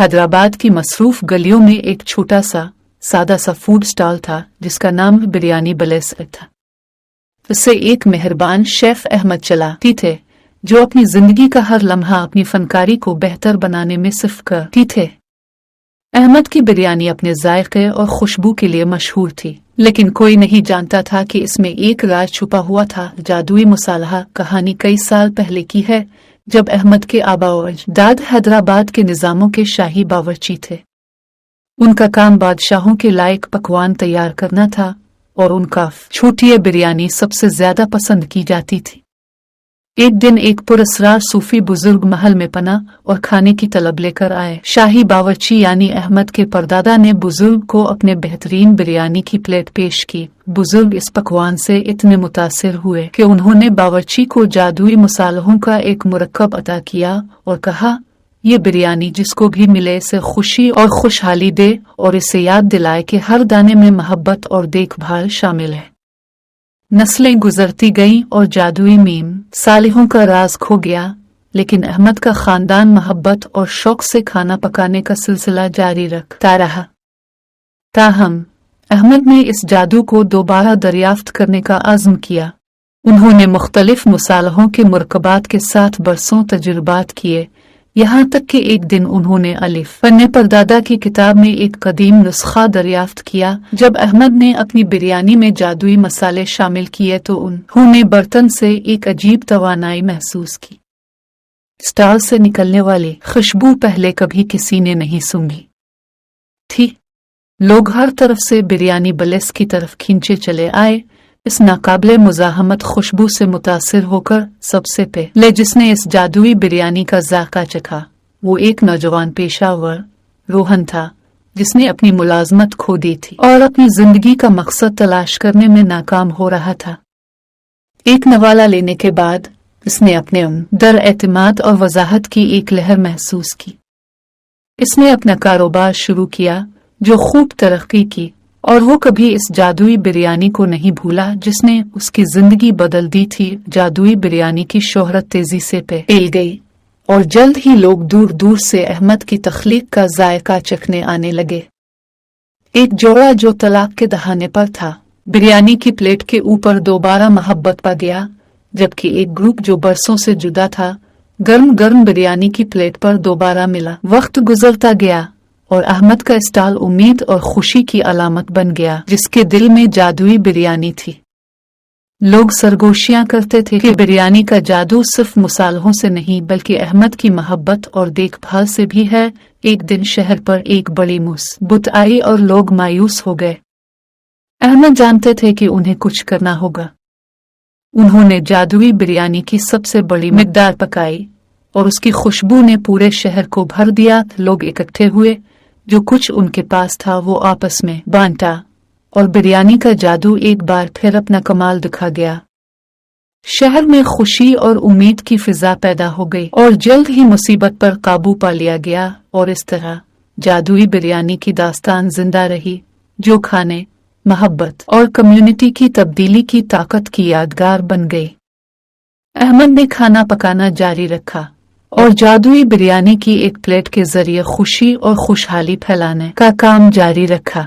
हैदराबाद की मसरूफ गलियों में एक छोटा सा सादा सा फूड स्टॉल था जिसका नाम बिरयानी बलेस था। उससे एक मेहरबान शेफ अहमद चलाती थे जो अपनी जिंदगी का हर लम्हा अपनी फनकारी को बेहतर बनाने में सिर्फ करती थे। अहमद की बिरयानी अपने जायके और खुशबू के लिए मशहूर थी, लेकिन कोई नहीं जानता था कि इसमें एक राज छुपा हुआ था। जादुई मसाला कहानी कई साल पहले की है, जब अहमद के आबा और अजदाद हैदराबाद के निजामों के शाही बावर्ची थे। उनका काम बादशाहों के लायक पकवान तैयार करना था और उनका छोटी बिरयानी सबसे ज्यादा पसंद की जाती थी। एक दिन एक पुरस्कार सूफी बुजुर्ग महल में पना और खाने की तलब लेकर आए। शाही बावर्ची यानी अहमद के परदादा ने बुजुर्ग को अपने बेहतरीन बिरयानी की प्लेट पेश की। बुजुर्ग इस पकवान से इतने मुतासिर हुए कि उन्होंने बावर्ची को जादुई मसालों का एक मुरक्कब अता किया और कहा, ये बिरयानी जिसको भी मिले इसे खुशी और खुशहाली दे और इसे याद दिलाए कि हर दाने में मोहब्बत और देखभाल शामिल है। नस्लें गुजरती गईं और जादुई मीम सालिहों का राज खो गया, लेकिन अहमद का खानदान मोहब्बत और शौक से खाना पकाने का सिलसिला जारी रखता रहा। ताहम अहमद ने इस जादू को दोबारा दरियाफ्त करने का अज़्म किया। उन्होंने मुख्तलिफ मसालों के मुरकबात के साथ बरसों तजुर्बात किए, यहाँ तक कि एक दिन उन्होंने अलिफ पन्ने परदादा की किताब में एक कदीम नुस्खा दरियाफ्त किया। जब अहमद ने अपनी बिरयानी में जादुई मसाले शामिल किए तो उन्होंने बर्तन से एक अजीब तवानाई महसूस की। स्टॉल से निकलने वाली खुशबू पहले कभी किसी ने नहीं सूंघी थी। लोग हर तरफ से बिरयानी बलेस की तरफ खींचे चले आए। इस नाकाबिले मुजाहमत खुशबू से मुतासिर होकर सबसे पहले जिसने इस जादुई बिरयानी का जायका चखा वो एक नौजवान पेशावर रोहन था, जिसने अपनी मुलाजमत खो दी थी और अपनी जिंदगी का मकसद तलाश करने में नाकाम हो रहा था। एक नवाला लेने के बाद इसने अपने अंदर एतमाद और वजाहत की एक लहर महसूस की। इसने अपना कारोबार शुरू किया जो खूब तरक्की की, और वो कभी इस जादुई बिरयानी को नहीं भूला जिसने उसकी जिंदगी बदल दी थी। जादुई बिरयानी की शोहरत तेजी से फैल गई और जल्द ही लोग दूर दूर से अहमद की तख्लीक का जायका चखने आने लगे। एक जोड़ा जो तलाक के दहाने पर था बिरयानी की प्लेट के ऊपर दोबारा मोहब्बत पा गया, जबकि एक ग्रुप जो बरसों से जुदा था गर्म गर्म बिरयानी की प्लेट पर दोबारा मिला। वक्त गुजरता गया और अहमद का स्टॉल उम्मीद और खुशी की अलामत बन गया जिसके दिल में जादुई बिरयानी थी। लोग सरगोशियां करते थे कि बिरयानी का जादू सिर्फ मसालों से नहीं बल्कि अहमद की मोहब्बत और देखभाल से भी है। एक दिन शहर पर एक बड़ी मुसीबत आई और लोग मायूस हो गए। अहमद जानते थे कि उन्हें कुछ करना होगा। उन्होंने जादुई बिरयानी की सबसे बड़ी मिकदार पकाई और उसकी खुशबू ने पूरे शहर को भर दिया। लोग इकट्ठे हुए, जो कुछ उनके पास था वो आपस में बांटा और बिरयानी का जादू एक बार फिर अपना कमाल दिखा गया। शहर में खुशी और उम्मीद की फिजा पैदा हो गई और जल्द ही मुसीबत पर काबू पा लिया गया और इस तरह जादुई बिरयानी की दास्तान जिंदा रही, जो खाने, मोहब्बत और कम्युनिटी की तब्दीली की ताकत की यादगार बन गई। अहमद ने खाना पकाना जारी रखा और जादुई बिरयानी की एक प्लेट के जरिए खुशी और खुशहाली फैलाने का काम जारी रखा।